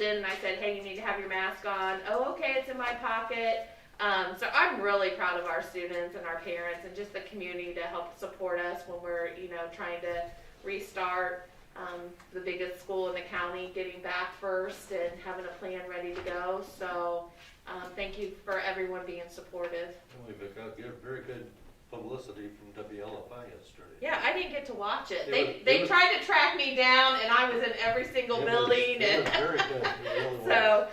walked in and I said, hey, you need to have your mask on. Oh, okay, it's in my pocket. So I'm really proud of our students and our parents and just the community to help support us when we're, trying to restart the biggest school in the county, getting back first and having a plan ready to go. So thank you for everyone being supportive. We've got very good publicity from WLFI yesterday. Yeah, I didn't get to watch it. They tried to track me down, and I was in every single building. It was very good. It really so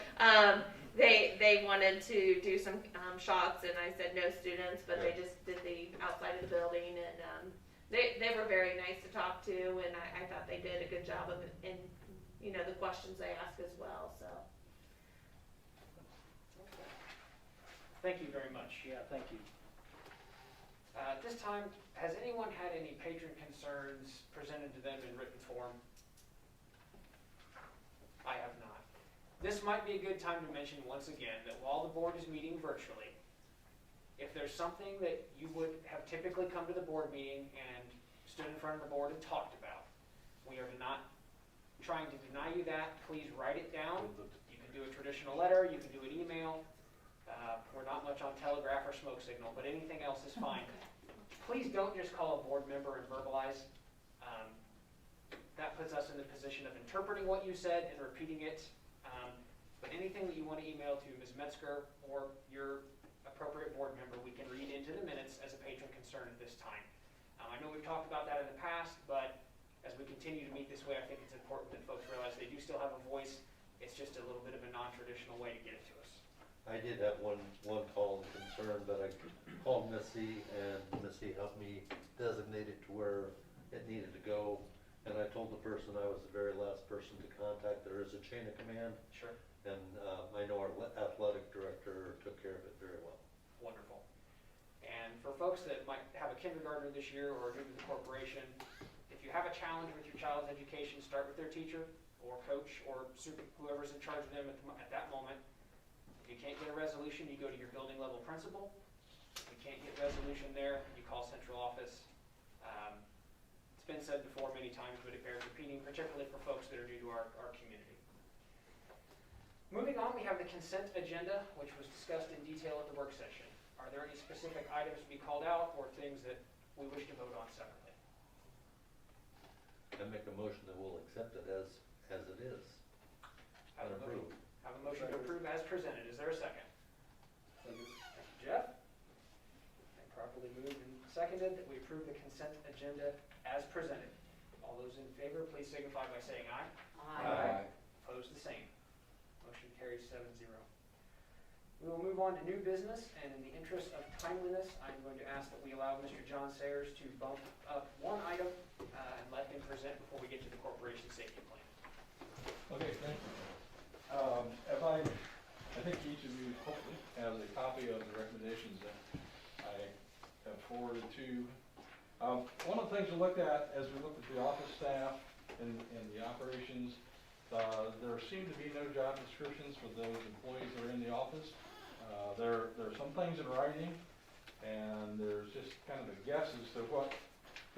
they wanted to do some shots, and I said no students, but they just did the outside of the building, and they were very nice to talk to, and I thought they did a good job of it, and the questions they asked as well. So. Thank you very much. Yeah, thank you. At this time, has anyone had any patron concerns presented to them in written form? I have not. This might be a good time to mention once again that while the board is meeting virtually, if there's something that you would have typically come to the board meeting and stood in front of the board and talked about, we are not trying to deny you that. Please write it down. You can do a traditional letter, you can do an email. We're not much on telegraph or smoke signal, but anything else is fine. Please don't just call a board member and verbalize. That puts us in the position of interpreting what you said and repeating it. But anything that you want to email to Ms. Metzger or your appropriate board member, we can read into the minutes as a patron concern at this time. I know we've talked about that in the past, but as we continue to meet this way, I think it's important that folks realize they do still have a voice. It's just a little bit of a non-traditional way to get it to us. I did have one call and concern, but I called Missy, and Missy helped me designate it to where it needed to go. And I told the person I was the very last person to contact. There is a chain of command. Sure. And I know our athletic director took care of it very well. Wonderful. And for folks that might have a kindergartner this year or new to the corporation, if you have a challenge with your child's education, start with their teacher or coach or whoever's in charge of them at that moment. If you can't get a resolution, you go to your building level principal. If you can't get resolution there, you call central office. It's been said before many times, but it bears repeating, particularly for folks that are new to our community. Moving on, we have the consent agenda, which was discussed in detail at the work session. Are there any specific items to be called out or things that we wish to vote on separately? I make a motion that we'll accept it as it is. Have a motion to approve as presented. Is there a second? Thank you, Jeff. And properly moved and seconded that we approve the consent agenda as presented. All those in favor, please signify by saying aye. Aye. Opposed, the same. Motion carries 7-0. We will move on to new business, and in the interest of timeliness, I'm going to ask that we allow Mr. John Sayers to bump up one item and let him present before we get to the corporation safety plan. Okay, thank you. I think each of you hopefully has a copy of the recommendations that I have forwarded to you. One of the things we looked at as we looked at the office staff and the operations, there seem to be no job descriptions for those employees that are in the office. There are some things in writing, and there's just kind of a guess as to what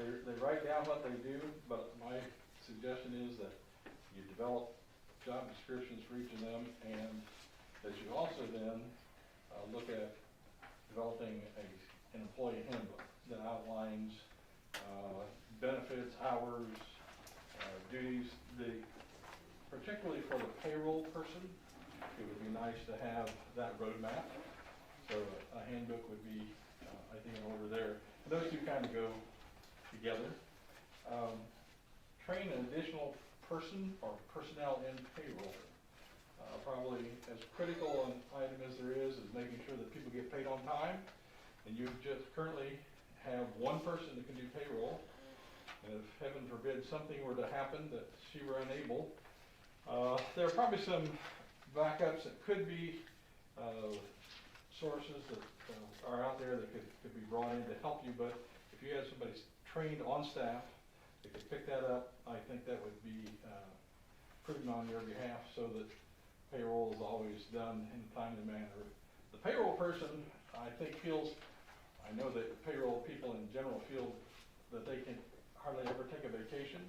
they write down what they do, but my suggestion is that you develop job descriptions for each of them, and that you also then look at developing an employee handbook that outlines benefits, hours, duties. Particularly for the payroll person, it would be nice to have that roadmap. So a handbook would be, I think, in order there. And those two kind of go together. Train an additional person or personnel in payroll. Probably as critical an item as there is making sure that people get paid on time. And you just currently have one person that can do payroll. And if heaven forbid something were to happen that she were unable, there are probably some backups that could be sources that are out there that could be brought in to help you. But if you had somebody trained on staff that could pick that up, I think that would be prudent on your behalf so that payroll is always done in a timely manner. The payroll person, I think, I know that payroll people in general feel that they can hardly ever take a vacation.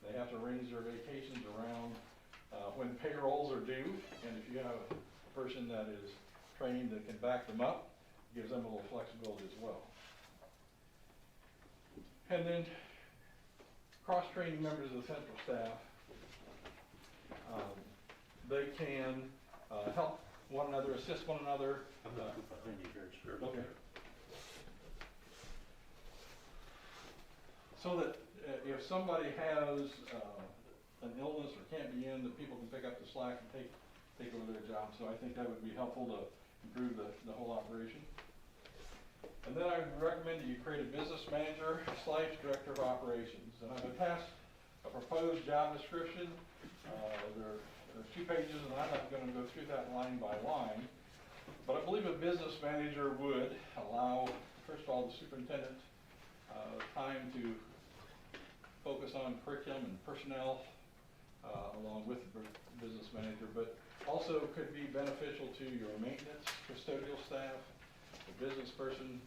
They have to arrange their vacations around when payrolls are due, and if you have a person that is trained that can back them up, gives them a little flexibility as well. And then cross-training members of the central staff, they can help one another, assist one another. I'm not behind you here, sir. Okay. So that if somebody has an illness or can't be in, that people can pick up the slack and take over their job. So I think that would be helpful to improve the whole operation. And then I would recommend that you create a business manager / director of operations. And I've been passed a proposed job description. There are 2 pages, and I'm not going to go through that line by line. But I believe a business manager would allow, first of all, the superintendent time to focus on curriculum and personnel along with the business manager, but also could be beneficial to your maintenance, custodial staff, the business person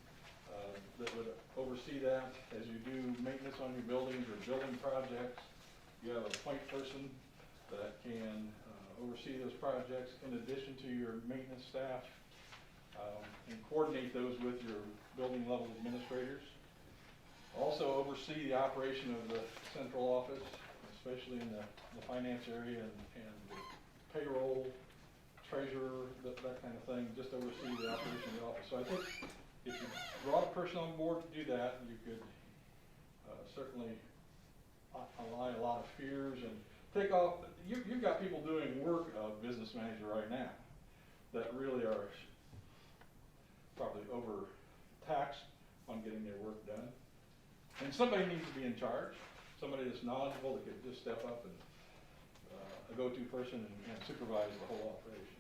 that would oversee that as you do maintenance on your buildings or building projects. You have a point person that can oversee those projects in addition to your maintenance staff and coordinate those with your building level administrators. Also oversee the operation of the central office, especially in the finance area and the payroll, treasurer, that kind of thing, just oversee the operation of the office. So I think if you brought a person on board to do that, you could certainly allay a lot of fears and take off. You've got people doing work of business manager right now that really are probably overtaxed on getting their work done. And somebody needs to be in charge, somebody that's knowledgeable that could just step up and a go-to person and supervise the whole operation.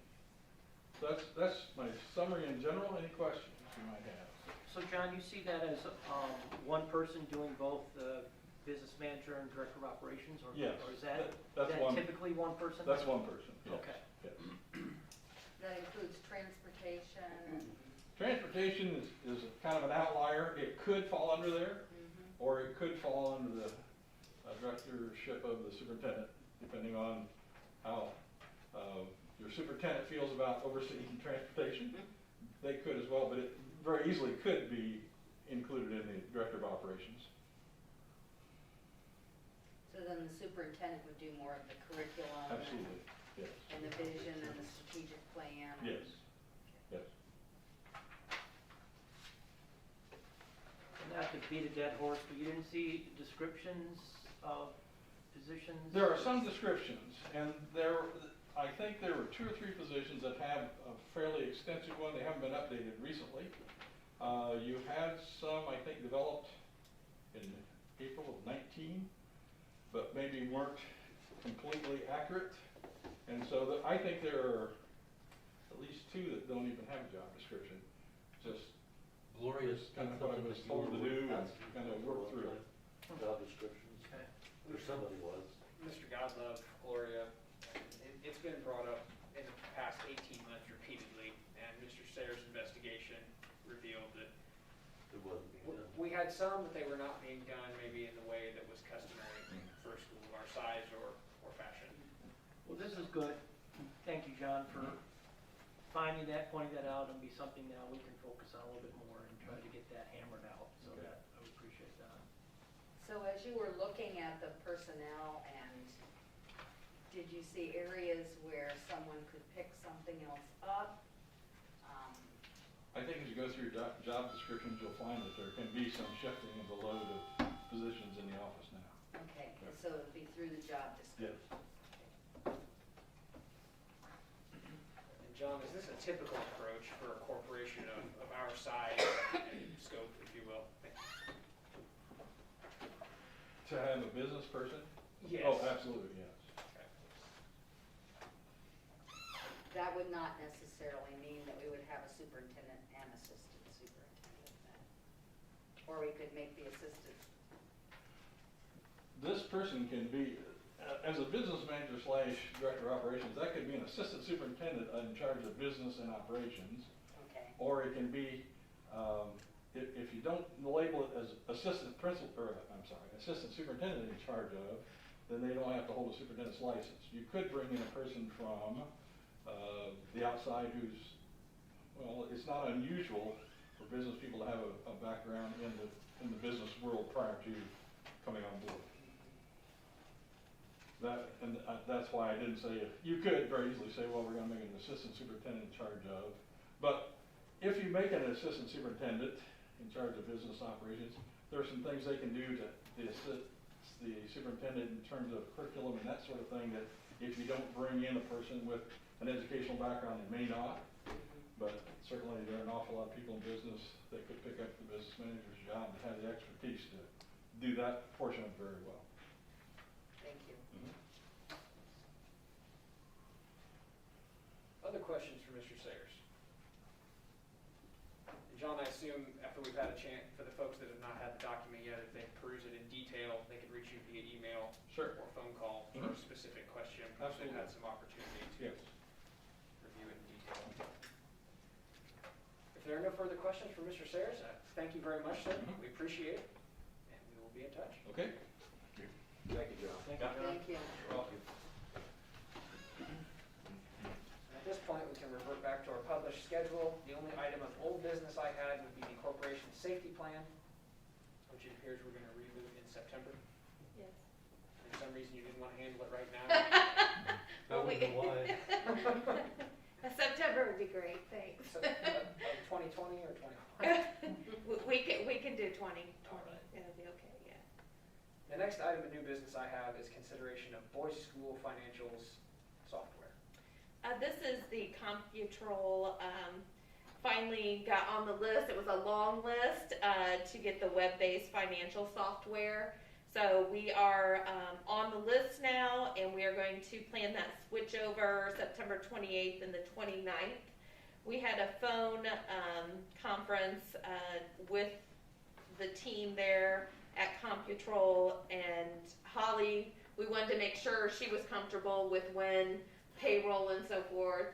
So that's my summary in general. Any questions you might have? So John, you see that as one person doing both the business manager and director of operations? Or, yes. Or is that one, typically one person? That's one person, yes. Okay. Yes. That includes transportation. Transportation is kind of an outlier. It could fall under there, or it could fall under the directorship of the superintendent, depending on how your superintendent feels about overseeing transportation. They could as well, but it very easily could be included in the director of operations. So then the superintendent would do more of the curriculum. Absolutely, yes. And the vision and the strategic plan. Yes, yes. Not to beat a dead horse, but you didn't see descriptions of positions? There are some descriptions, and I think there were 2 or 3 positions that have a fairly extensive one. They haven't been updated recently. You had some, I think, developed in April of 19, but maybe weren't completely accurate. And so I think there are at least 2 that don't even have a job description. Just Glorious, kind of what I was told to do and kind of work through it. Job descriptions, Okay. or somebody was. Mr. Godlove, Gloria, it's been brought up in the past 18 months repeatedly, and Mr. Sayers' investigation revealed that It wasn't being done. we had some, but they were not being done maybe in the way that was customary for a school of our size or fashion. Well, this is good. Thank you, John, for finding that, pointing that out, and be something now we can focus on a little bit more and try to get that hammered out. So Okay. that, I would appreciate that. So as you were looking at the personnel, and did you see areas where someone could pick something else up? I think as you go through your job descriptions, you'll find that there can be some shifting of the load of positions in the office now. Okay, so it would be through the job description. And John, is this a typical approach for a corporation of our size and scope, if you will? To have a business person? Yes. Oh, absolutely, yes. That would not necessarily mean that we would have a superintendent and assistant superintendent then. Or we could make the assistant. This person can be, as a business manager / director of operations, that could be an assistant superintendent in charge of business and operations. Okay. Or it can be, if you don't label it as assistant principal, or I'm sorry, assistant superintendent in charge of, then they don't have to hold a superintendent's license. You could bring in a person from the outside who's, well, it's not unusual for business people to have a background in the business world prior to coming on board. That's why I didn't say, you could very easily say, well, we're gonna make an assistant superintendent in charge of, but if you make an assistant superintendent in charge of business operations, there are some things they can do to assist the superintendent in terms of curriculum and that sort of thing that if you don't bring in a person with an educational background, they may not. But certainly there are an awful lot of people in business that could pick up the business manager's job and have the expertise to do that portion of it very well. Thank you. Other questions for Mr. Sayers? And John, I assume after we've had a chance, for the folks that have not had the document yet, if they peruse it in detail, they can reach you via email Sure. or phone call for a specific question. They've had some opportunity to Yes. review it in detail. If there are no further questions for Mr. Sayers, thank you very much, sir. We appreciate it, and we will be in touch. Okay. Thank you, John. Thank you, John. Thank you. You're welcome. At this point, we can revert back to our published schedule. The only item of old business I had would be the corporation safety plan, which it appears we're going to reboot in September. Yes. For some reason, you didn't want to handle it right now. I wouldn't know why. September would be great, thanks. So, 2020 or 2021? We can do 2020. All right. It'll be okay, yeah. The next item of new business I have is consideration of voice school financials software. This is the Computrol, finally got on the list. It was a long list to get the web-based financial software. So we are on the list now, and we are going to plan that switch over September 28th and the 29th. We had a phone conference with the team there at Computrol, and Holly, we wanted to make sure she was comfortable with when payroll and so forth.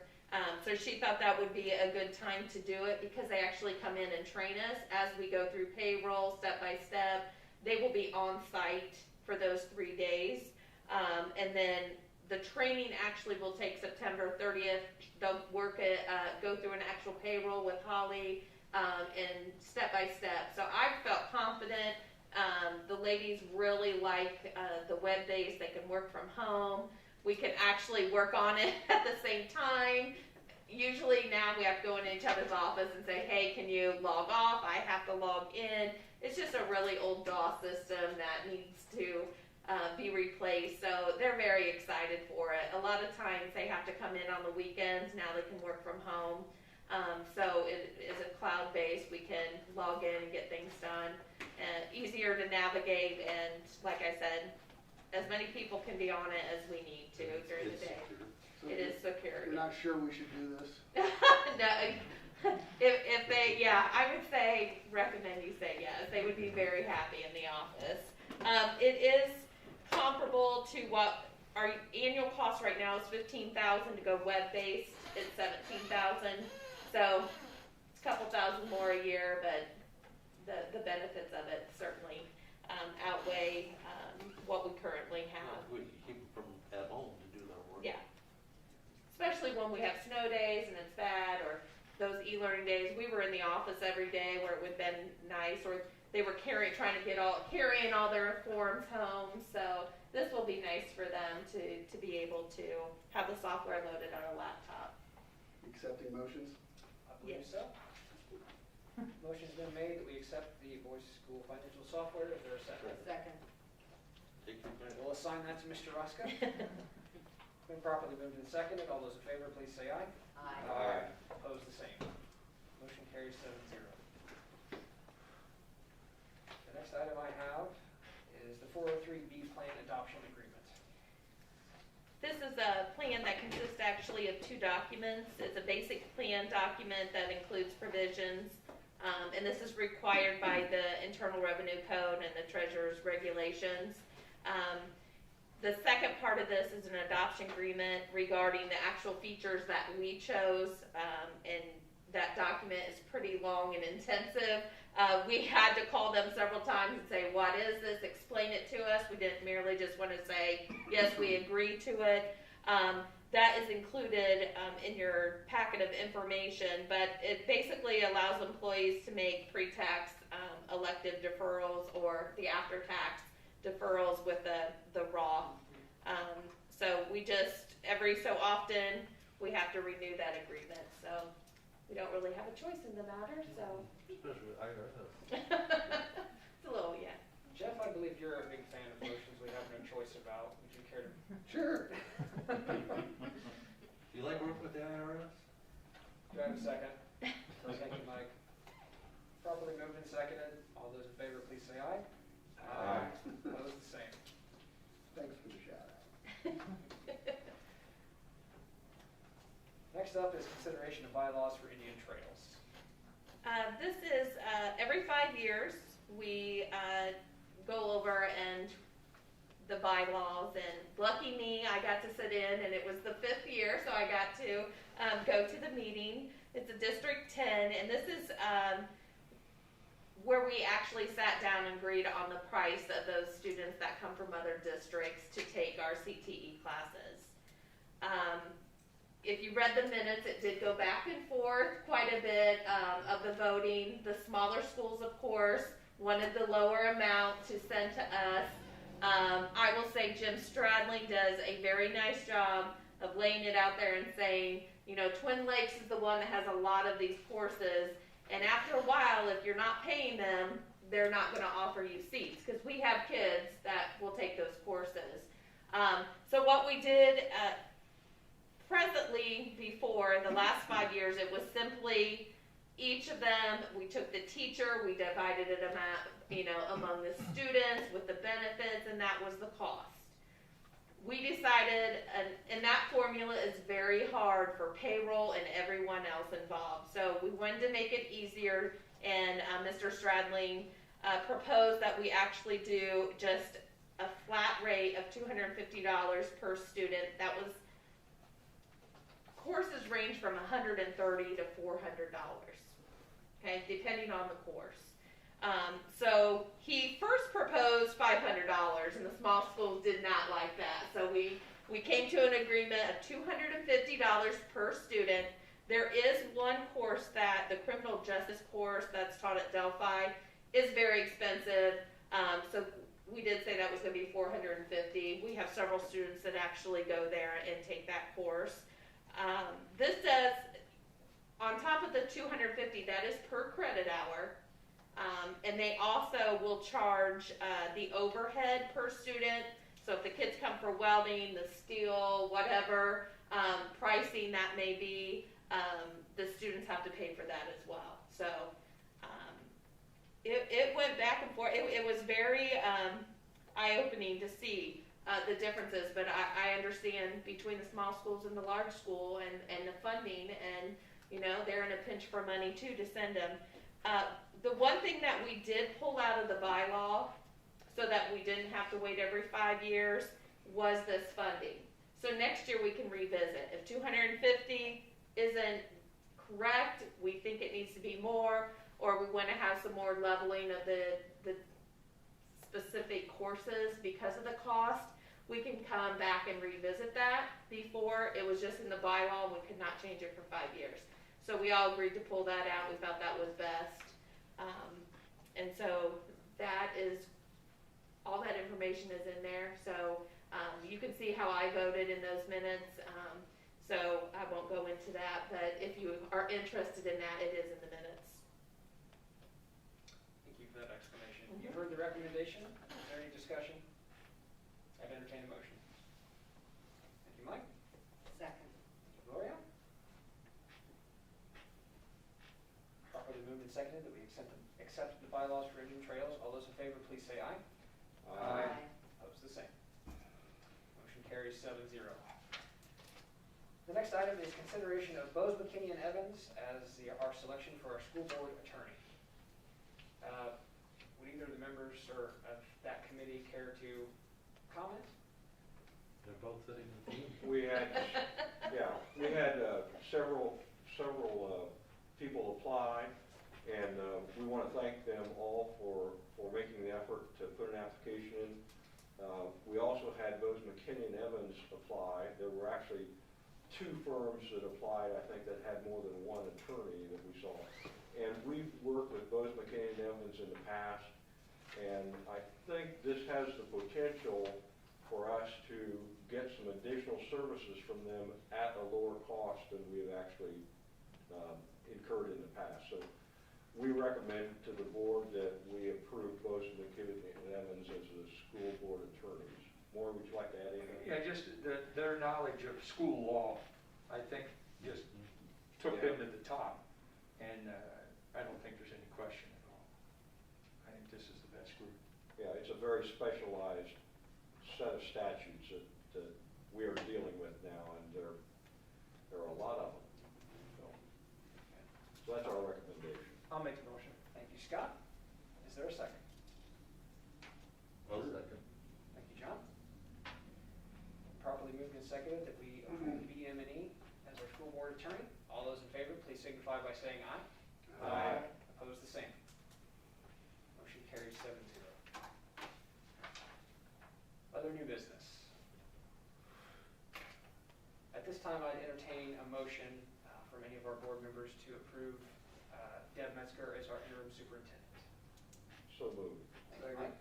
So she thought that would be a good time to do it because they actually come in and train us as we go through payroll step by step. They will be on site for those 3 days. And then the training actually will take September 30th. They'll work it, go through an actual payroll with Holly and step by step. So I felt confident. The ladies really like the web-based. They can work from home. We can actually work on it at the same time. Usually now we have to go into each other's office and say, hey, can you log off? I have to log in. It's just a really old DOS system that needs to be replaced. So they're very excited for it. A lot of times they have to come in on the weekends. Now they can work from home. So it is a cloud-based. We can log in and get things done. Easier to navigate, and like I said, as many people can be on it as we need to during the day. So It is secure. You're not sure we should do this? No, if they, yeah, I would say, recommend you say yes. They would be very happy in the office. It is comparable to what our annual cost right now is $15,000 to go web-based. It's $17,000. So it's a couple thousand more a year, but the benefits of it certainly outweigh what we currently have. We can keep them from at home to do their work. Yeah. Especially when we have snow days and it's bad, or those e-learning days. We were in the office every day where it would have been nice, or they were carrying all their forms home. So this will be nice for them to be able to have the software loaded on a laptop. Accepting motions? I believe Yes. so. Motion's been made that we accept the voice school financial software. Is there a second? Second. Take your pick. We'll assign that to Mr. Ruska. Been properly moved and seconded. All those in favor, please say aye. Aye. Opposed, the same. Motion carries 7-0. The next item I have is the 403B plan adoption agreement. This is a plan that consists actually of 2 documents. It's a basic plan document that includes provisions, and this is required by the Internal Revenue Code and the Treasurer's regulations. The second part of this is an adoption agreement regarding the actual features that we chose, and that document is pretty long and intensive. We had to call them several times and say, what is this? Explain it to us. We didn't merely just want to say, yes, we agree to it. That is included in your packet of information, but it basically allows employees to make pre-tax elective deferrals or the after-tax deferrals with the raw. So we just, every so often, we have to renew that agreement. So we don't really have a choice in the matter, so. Especially with IRS. It's a little, yeah. Jeff, I believe you're a big fan of motions we have no choice about. Would you care to? Sure. Do you like working with the IRS? Do I have a second? Thank you, Mike. Properly moved and seconded. All those in favor, please say aye. Aye. Opposed, the same. Thanks for the shout out. Next up is consideration of bylaws for Indian trails. This is every 5 years we go over and the bylaws, and lucky me, I got to sit in, and it was the 5th year, so I got to go to the meeting. It's a District 10, and this is where we actually sat down and agreed on the price of those students that come from other districts to take our CTE classes. If you read the minutes, it did go back and forth quite a bit of the voting. The smaller schools, of course, wanted the lower amount to send to us. I will say Jim Stradling does a very nice job of laying it out there and saying, you know, Twin Lakes is the one that has a lot of these courses, and after a while, if you're not paying them, they're not going to offer you seats, because we have kids that will take those courses. So what we did presently before, the last 5 years, it was simply each of them, we took the teacher, we divided it among the students with the benefits, and that was the cost. We decided, and that formula is very hard for payroll and everyone else involved. So we wanted to make it easier, and Mr. Stradling proposed that we actually do just a flat rate of $250 per student. That was, courses range from $130 to $400, okay, depending on the course. So he first proposed $500, and the small schools did not like that. So we came to an agreement of $250 per student. There is one course that, the criminal justice course that's taught at Delphi, is very expensive. So we did say that was going to be $450. We have several students that actually go there and take that course. This does, on top of the $250, that is per credit hour. And they also will charge the overhead per student. So if the kids come for welding, the steel, whatever pricing that may be, the students have to pay for that as well. So it went back and forth. It was very eye-opening to see the differences, but I understand between the small schools and the large school and the funding, and you know, they're in a pinch for money too to send them. The one thing that we did pull out of the bylaw so that we didn't have to wait every 5 years was this funding. So next year we can revisit. If 250 isn't correct, we think it needs to be more, or we want to have some more leveling of the specific courses because of the cost, we can come back and revisit that. Before, it was just in the bylaw, and we could not change it for 5 years. So we all agreed to pull that out. We felt that was best. And so that is, all that information is in there. So you can see how I voted in those minutes. So I won't go into that, but if you are interested in that, it is in the minutes. Thank you for that explanation. You've heard the recommendation. Is there any discussion? I'd entertain a motion. Thank you, Mike. Second. Gloria? Properly moved and seconded that we accept the bylaws for Indian trails. All those in favor, please say aye. Opposed, the same. Motion carries 7-0. The next item is consideration of Bose, McKinney, and Evans as our selection for our school board attorney. Would either of the members or of that committee care to comment? They're both sitting in the team. We had several people apply, and we want to thank them all for making the effort to put an application in. We also had Bose McKinney and Evans apply. There were actually 2 firms that applied, I think, that had more than one attorney that we saw. And we've worked with Bose McKinney and Evans in the past, and I think this has the potential for us to get some additional services from them at a lower cost than we have actually incurred in the past. So we recommend to the board that we approve Bose McKinney and Evans as the school board attorneys. Maureen, would you like to add anything? Yeah, just their knowledge of school law, I think, just took them to the top, and I don't think there's any question at all. I think this is the best group. Yeah, it's a very specialized set of statutes that we are dealing with now, and there are a lot of them. So that's our recommendation. I'll make the motion. Thank you, Scott. Is there a second? I'll second. Thank you, John. Properly moved and seconded that we approve BM&E as our school board attorney. All those in favor, please signify by saying aye. Aye. Opposed, the same. Motion carries 7-0. Other new business. At this time, I'd entertain a motion from any of our board members to approve Deb Metzger as our interim superintendent. So moved. Thank you, Mike.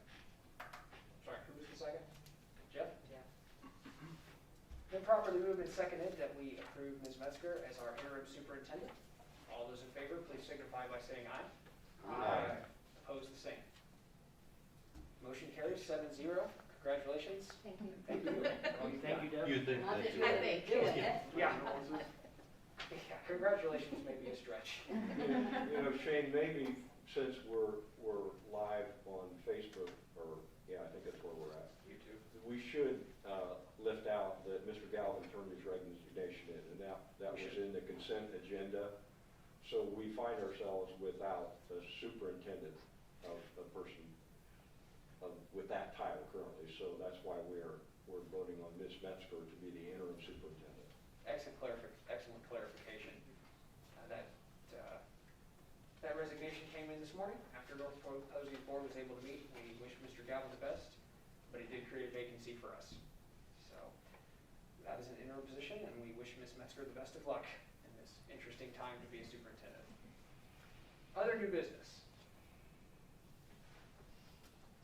Sorry, who was the second? Jeff? Jeff. Been properly moved and seconded that we approve Ms. Metzger as our interim superintendent. All those in favor, please signify by saying aye. Aye. Opposed, the same. Motion carries 7-0. Congratulations. Thank you. Thank you. Thank you, Deb. You think Not that that you you would? think, do it. Yeah. Yeah, congratulations may be a stretch. You know, Shane, maybe since we're live on Facebook, or yeah, I think that's where we're at. YouTube. We should lift out that Mr. Galvin turned his resignation in, and that was in the consent agenda. So we find ourselves without a superintendent of a person with that title currently. So that's why we're voting on Ms. Metzger to be the interim superintendent. Excellent clarification. That resignation came in this morning after North Posey Board was able to meet. We wish Mr. Galvin the best, but it did create a vacancy for us. So that is an interim position, and we wish Ms. Metzger the best of luck in this interesting time to be a superintendent. Other new business.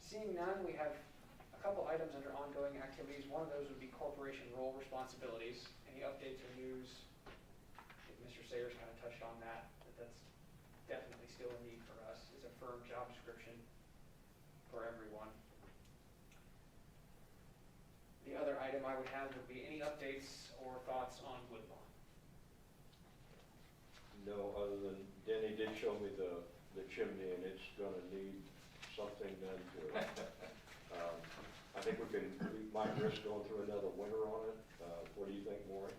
Seeing none, we have a couple items under ongoing activities. One of those would be corporation role responsibilities. Any updates or news? I think Mr. Sayers kind of touched on that that's definitely still a need for us, is a firm job description for everyone. The other item I would have would be any updates or thoughts on Woodlawn. No, other than Denny did show me the chimney, and it's going to need something done to it. I think we might risk going through another winter on it. What do you think, Maureen?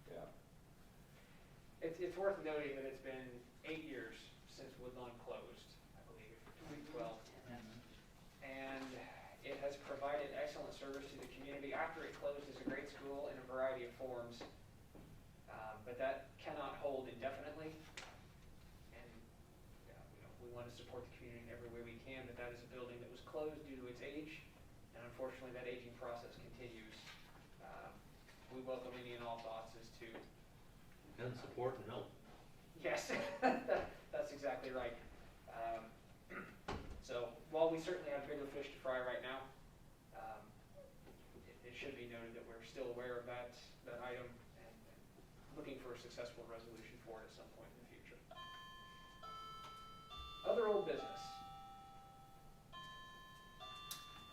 Yeah. It's worth noting that it's been 8 years since Woodlawn closed, I believe, 2012. And it has provided excellent service to the community. After it closed, it's a great school in a variety of forms. But that cannot hold indefinitely. And we want to support the community in every way we can, but that is a building that was closed due to its age. And unfortunately, that aging process continues. We welcome any and all thoughts as to... And support and help. Yes, that's exactly right. So while we certainly have bigger fish to fry right now, it should be noted that we're still aware of that item and looking for a successful resolution for it at some point in the future. Other old business.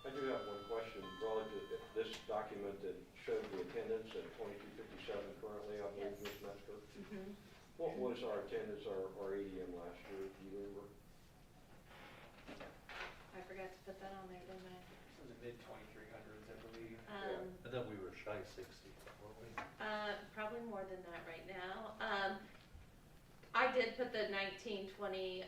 I do have one question relative to this document that showed the attendance at 2257 currently, I believe, Yes. Ms. Metzger. Mm-hmm. What was our attendance, our ADM last year, do you remember? I forgot to put that on there, didn't I? It was the mid-2300s, I believe. I thought we were shy 60, weren't we? Probably more than that right now. I did put the 1920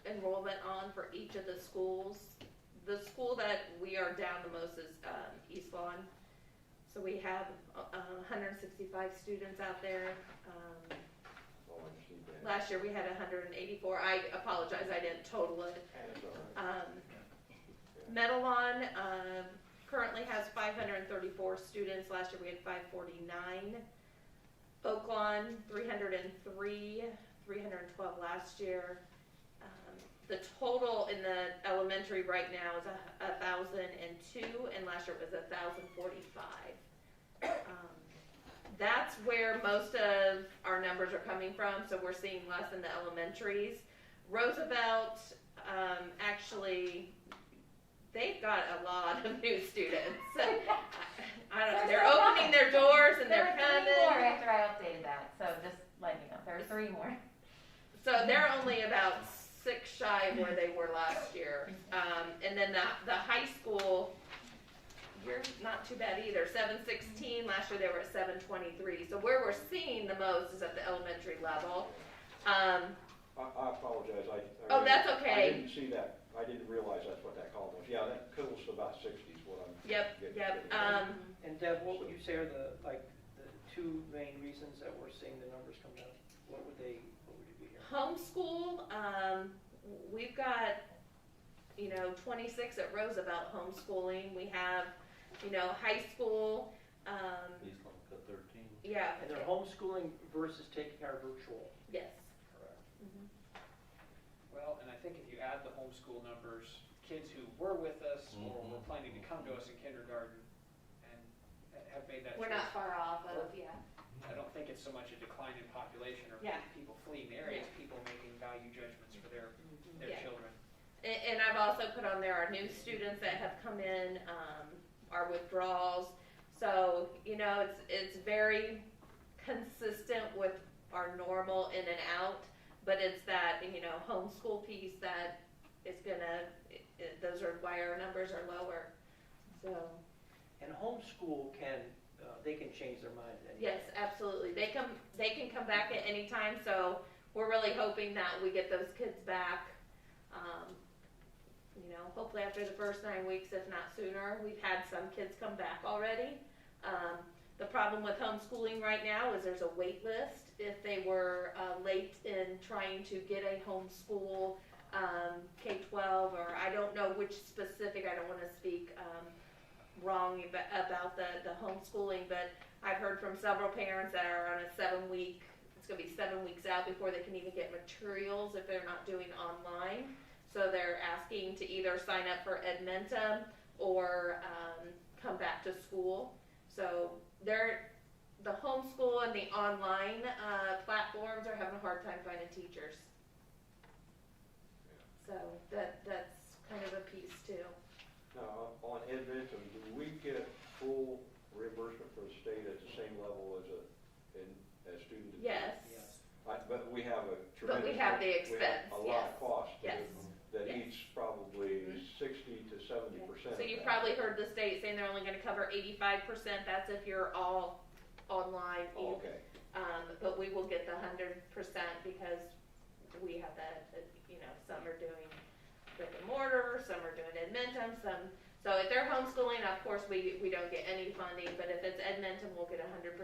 enrollment on for each of the schools. The school that we are down the most is East Lawn. So we have 165 students out there. Oh, I see that. Last year we had 184. I apologize, I didn't total it. That's all right. Medalon currently has 534 students. Last year we had 549. Oaklawn, 303, 312 last year. The total in the elementary right now is 1,002, and last year it was 1,045. That's where most of our numbers are coming from, so we're seeing less in the elementaries. Roosevelt, actually, they've got a lot of new students. I don't know, they're opening their doors and they're coming. There were 3 more after I updated that, so just letting you know, there were 3 more. So they're only about 6 shy of where they were last year. And then the high school, you're not too bad either, 716. Last year they were at 723. So where we're seeing the most is at the elementary level. I apologize, Oh, that's I okay. didn't see that, I didn't realize that's what that column was. Yeah, that cools to about 60 is what I'm. Yep. getting Um, And Deb, what would you say are the 2 main reasons that we're seeing the numbers come down? What would you be hearing? homeschool, we've got, 26 at Roosevelt homeschooling. We have, high school, East Lanka 13. yeah. And they're homeschooling versus taking our virtual. Yes. Correct. Mhm. Well, and I think if you add the homeschool numbers, kids who were with us or were planning to come to us in kindergarten and have made that choice. We're not far off of, yeah. I don't think it's so much a decline in population or Yeah. people fleeing the area, it's people making value judgments for their Yeah. children. And I've also put on there our new students that have come in, our withdrawals. So, it's very consistent with our normal in and out, but it's that, homeschool piece that is gonna, those are why our numbers are lower, so. And homeschool they can change their mind at any Yes, time. absolutely. They can come back at any time, so we're really hoping that we get those kids back, hopefully after the first 9 weeks, if not sooner. We've had some kids come back already. The problem with homeschooling right now is there's a wait list. If they were late in trying to get a homeschool K-12, or I don't know which specific, I don't want to speak wrong about the homeschooling, but I've heard from several parents that are on a 7-week, it's going to be 7 weeks out before they can even get materials if they're not doing online. So they're asking to either sign up for Edmentum or come back to school. So the homeschool and the online platforms are having a hard time finding teachers. So that's kind of a piece too. Now, on Edmentum, do we get full reimbursement from the state at the same level as student? Yes. But we have a tremendous. But we have the we have expense, a lot yes. of cost. Yes. That Yes. eats probably 60 to 70%. So of you've that. probably heard the state saying they're only going to cover 85%. That's if you're all online. Oh, okay. But we will get the 100% because we have that. Some are doing brick and mortar, some are doing Edmentum, some. So if they're homeschooling, of course we don't get any funding. But if it's Edmentum, we'll get 100%,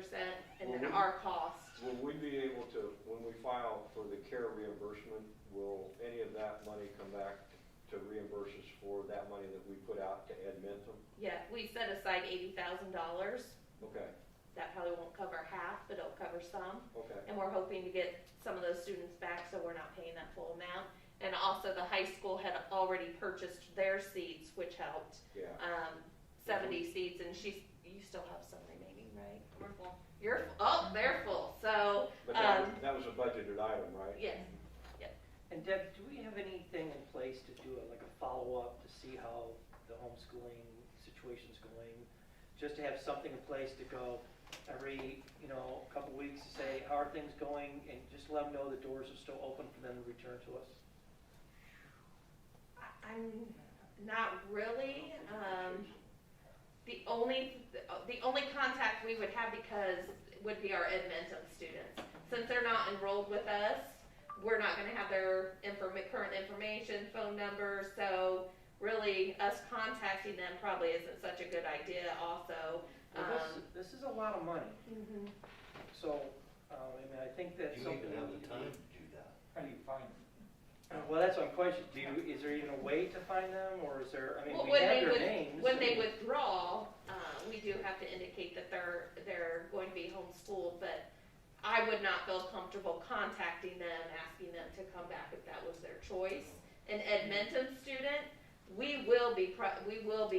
and then our cost. Will we be able to, when we file for the care reimbursement, will any of that money come back to reimburse us for that money that we put out to Edmentum? Yeah, we set aside $80,000. Okay, That probably won't cover half, but it'll cover some. okay. And we're hoping to get some of those students back so we're not paying that full amount. And also the high school had already purchased their seats, which helped. Yeah. 70 seats, and you still have some remaining, right? We're full. They're full. So, But that was a budgeted item, right? yes. And Deb, do we have anything in place to do a follow-up to see how the homeschooling situation's going? Just to have something in place to go every, couple weeks to say, how are things going? And just let them know the doors are still open for them to return to us. I'm not really. The only contact we would have would be our Edmentum students. Since they're not enrolled with us, we're not going to have their current information, phone numbers. So really, us contacting them probably isn't such a good idea. Also, Well, this is a lot of money, Mhm. so, I mean, I think that's You something even we have need the to time be. to do that. How do you find them? Well, that's my question, is there even a way to find them, or is there, I mean, Well, we have their names. when they withdraw, we do have to indicate that they're going to be homeschooled, but I would not feel comfortable contacting them, asking them to come back if that was their choice. An Edmonton student, we will be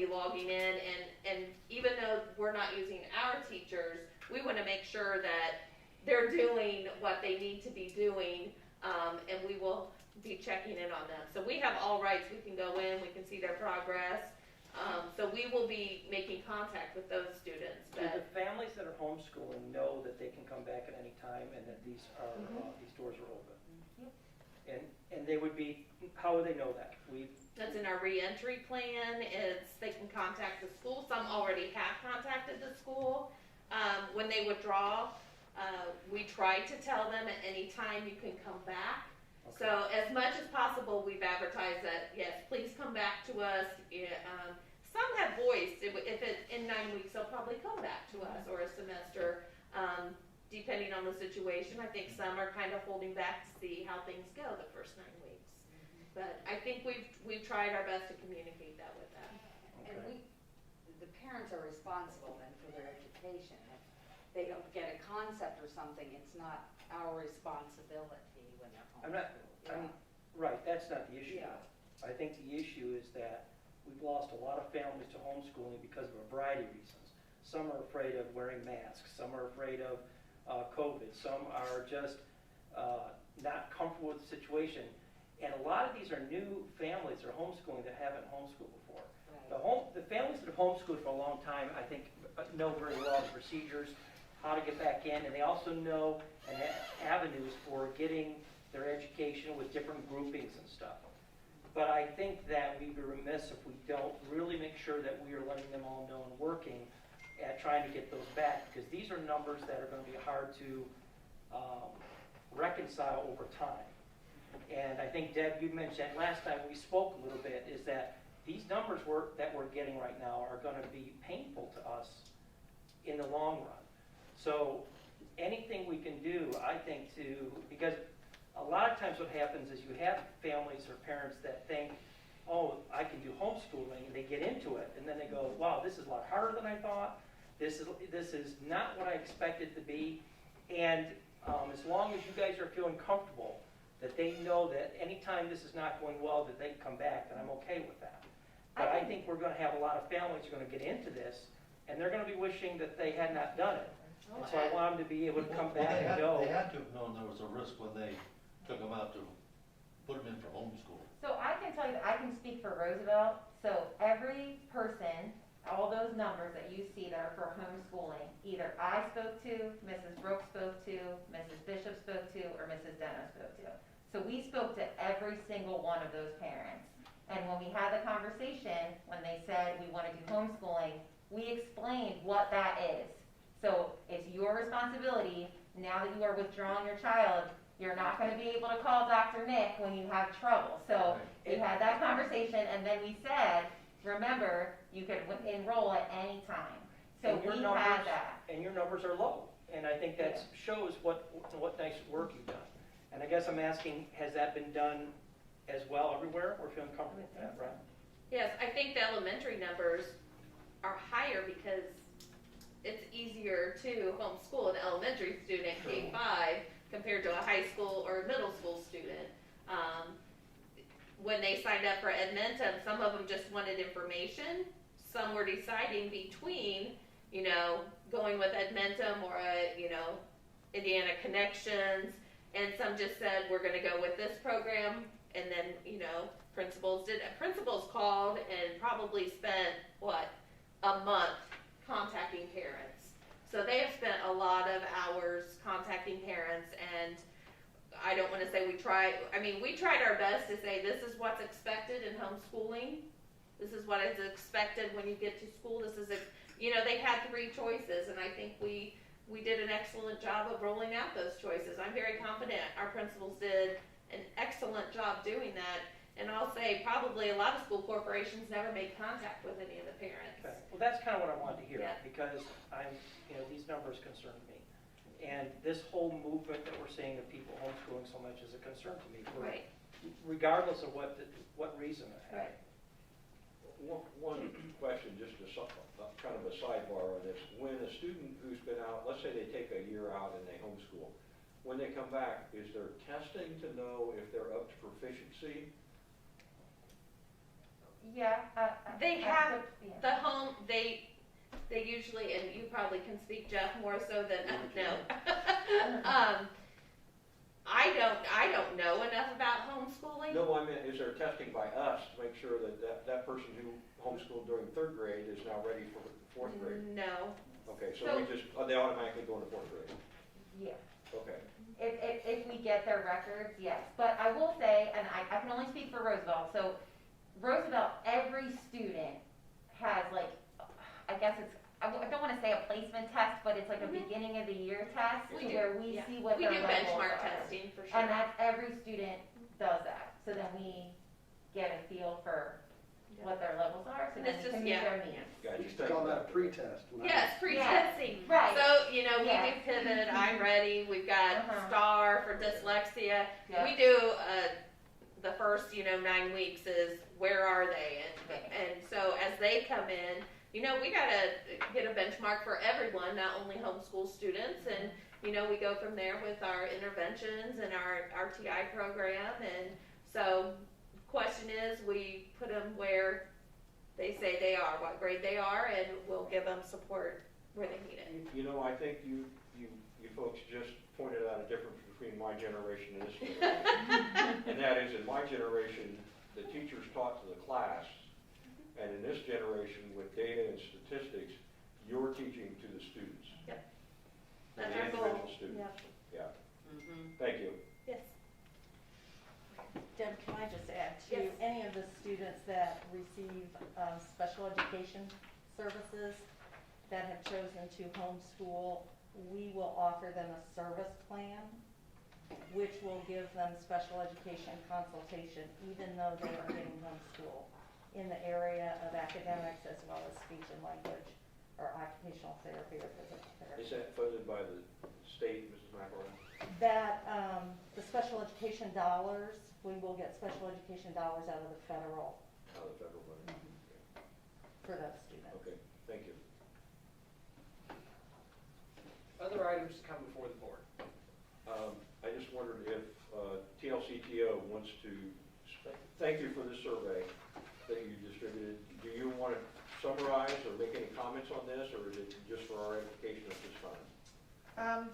logging in, and even though we're not using our teachers, we want to make sure that they're doing what they need to be doing, and we will be checking in on them. So we have all rights, we can go in, we can see their progress, so we will be making contact with those students. Do the families that are homeschooling know that they can come back at any time and that these are, these doors are open? And they would be, how would they know that? That's in our reentry plan, they can contact the school, some already have contacted the school. When they withdraw, we try to tell them at any time you can come back. Okay. So as much as possible, we've advertised that, yes, please come back to us. Some have voiced, if it's in 9 weeks, they'll probably come back to us, or a semester, depending on the situation. I think some are kind of holding back to see how things go the first 9 weeks. But I think we've tried our best to communicate that with them. And the parents are responsible then for their education. If they don't get a concept or something, it's not our responsibility when they're home. Right, that's not the issue. Yeah. I think the issue is that we've lost a lot of families to homeschooling because of a variety of reasons. Some are afraid of wearing masks, some are afraid of COVID, some are just not comfortable with the situation. And a lot of these are new families that are homeschooling that haven't homeschooled before. Right. The families that have homeschooled for a long time, I think, know very well the procedures, how to get back in, and they also know and have avenues for getting their education with different groupings and stuff. But I think that we'd be remiss if we don't really make sure that we are letting them all know and working at trying to get those back, because these are numbers that are going to be hard to reconcile over time. And I think, Deb, you mentioned last time we spoke a little bit, is that these numbers that we're getting right now are going to be painful to us in the long run. So anything we can do, I think, because a lot of times what happens is you have families or parents that think, oh, I can do homeschooling, and they get into it, and then they go, wow, this is a lot harder than I thought. This is not what I expected to be. And as long as you guys are feeling comfortable that they know that anytime this is not going well, that they can come back, then I'm okay with that. But I think we're going to have a lot of families who are going to get into this, and they're going to be wishing that they had not done it. And so I want them to be able to come back and go. They had to have known there was a risk when they took them out to put them in for homeschool. So I can tell you that I can speak for Roosevelt. So every person, all those numbers that you see that are for homeschooling, either I spoke to, Mrs. Brooks spoke to, Mrs. Bishop spoke to, or Mrs. Deno spoke to. So we spoke to every single one of those parents. And when we had the conversation, when they said we want to do homeschooling, we explained what that is. So it's your responsibility, now that you are withdrawing your child, you're not going to be able to call Dr. Nick when you have trouble. So we had that conversation, and then we said, remember, you could enroll at any time. So And your we numbers- had that. And your numbers are low, and I think that shows what nice work you've done. And I guess I'm asking, has that been done as well everywhere? We're feeling comfortable with that, right? Yes, I think the elementary numbers are higher because it's easier to homeschool an elementary student, K-5, compared to a high school or middle school student. When they signed up for Edmonton, some of them just wanted information. Some were deciding between, going with Edmonton or Indiana Connections, and some just said, we're gonna go with this program, and then, principals called and probably spent, a month contacting parents. So they have spent a lot of hours contacting parents, and I don't want to say we tried our best to say this is what's expected in homeschooling. This is what is expected when you get to school. They had 3 choices, and I think we did an excellent job of rolling out those choices. I'm very confident our principals did an excellent job doing that. And I'll say probably a lot of school corporations never make contact with any of the parents. Okay, well, that's kind of what I wanted to hear, Yeah. because these numbers concern me. And this whole movement that we're seeing of people homeschooling so much is a concern to me, Right, regardless of what reason it has. right. One question, just kind of a sidebar on this. When a student who's been out, let's say they take a year out and they homeschool, when they come back, is there testing to know if they're up to proficiency? Yeah. They have the home, they usually, and you probably can speak, Jeff, more so than, no. I don't know enough about homeschooling. No, I meant, is there testing by us to make sure that person who homeschooled during 3rd grade is now ready for 4th grade? No. Okay, so So- they automatically go into 4th grade? Yeah. Okay. If we get their records, yes. But I will say, and I can only speak for Roosevelt, so Roosevelt, every student has like, I guess it's, I don't want to say a placement test, but it's like a beginning of the year test We to do, where we yeah. see what We their do levels benchmark are. testing for sure. And that's, every student does that. So then we get a feel for what their levels are, so And then it's we can just- meet yeah. their needs. Gotcha. We used to call that a pre-test. when I Yes, was- pre-testing. Right. So, we Yes. do Pivot, I'm Ready, we've got Uh-huh. STAR for dyslexia. Yeah. We do, the first, 9 weeks is where are they? And so as they come in, we gotta get a benchmark for everyone, not only homeschool students. And, we go from there with our interventions and our RTI program. And so question is, we put them where they say they are, what grade they are, and we'll give them support where they need it. I think you folks just pointed out a difference between my generation and this generation. And that is, in my generation, the teachers taught to the class, and in this generation, with data and statistics, you're teaching to the students. Yep. To That's the our goal. individual students. Yep. Yeah. Thank you. Yes. Deb, can I just add to Yes. any of the students that receive special education services that have chosen to homeschool, we will offer them a service plan, which will give them special education consultation, even though they are getting homeschool in the area of academics as well as speech and language, or occupational therapy or physical therapy. Is that funded by the state, Mrs. McElroy? That, the special education dollars, we will get special education dollars out of the federal Out of the federal money? for those students. Okay, thank you. Other items to come before the board. I just wondered if TLCTO wants to, thank you for the survey that you distributed. Do you want to summarize or make any comments on this, or is it just for our edification at this time?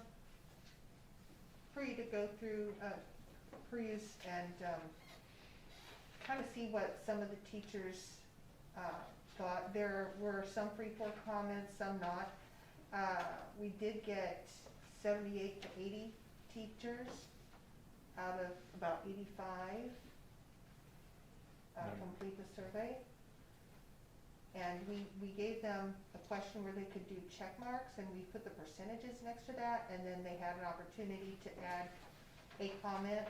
For you to go through, peruse and kind of see what some of the teachers thought. There were some free-form comments, some not. We did get 78 to 80 teachers out of about 85 complete the survey. And we gave them a question where they could do check marks, and we put the percentages next to that, and then they had an opportunity to add a comment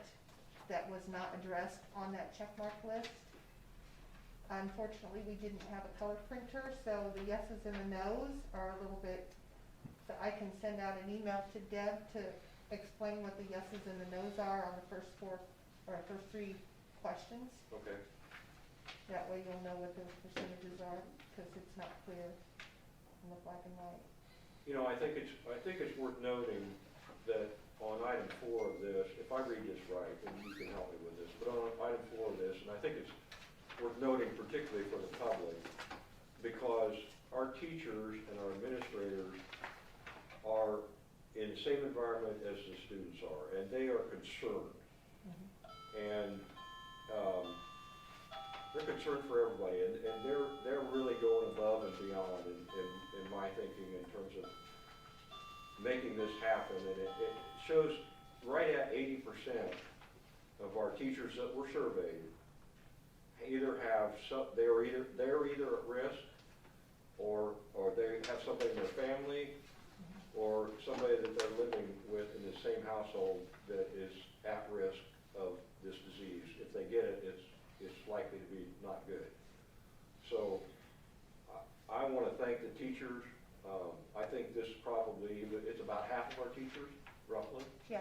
that was not addressed on that check mark list. Unfortunately, we didn't have a color printer, so the yeses and the nos are a little bit, so I can send out an email to Deb to explain what the yeses and the nos are on the first three questions. Okay. That way you'll know what those percentages are, because it's not clear in the black and white. I think it's worth noting that on item 4 of this, if I read this right, and you can help me with this, but on item 4 of this, and I think it's worth noting particularly for the public, because our teachers and our administrators are in the same environment as the students are, and they are concerned. And they're concerned for everybody, and they're really going above and beyond in my thinking in terms of making this happen. And it shows right at 80% of our teachers that were surveyed either have they're either at risk, or they have somebody in their family, or somebody that they're living with in the same household that is at risk of this disease. If they get it, it's about half of our teachers, roughly. Yeah.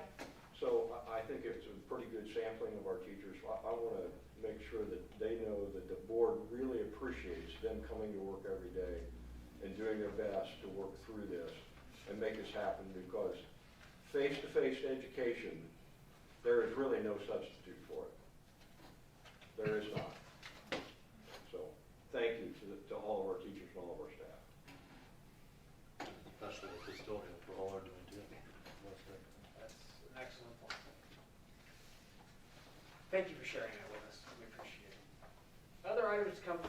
So I think it's a pretty good sampling of our teachers. I want to make sure that they know that the board really appreciates them coming to work every day and doing their best to work through this and make this happen, because face-to-face education, there is really no substitute for it. There is not. So, thank you to all of our teachers and all of our staff. Especially the custodian for all they're doing too. That's an excellent point. Thank you for sharing that with us. We appreciate it. Other items to come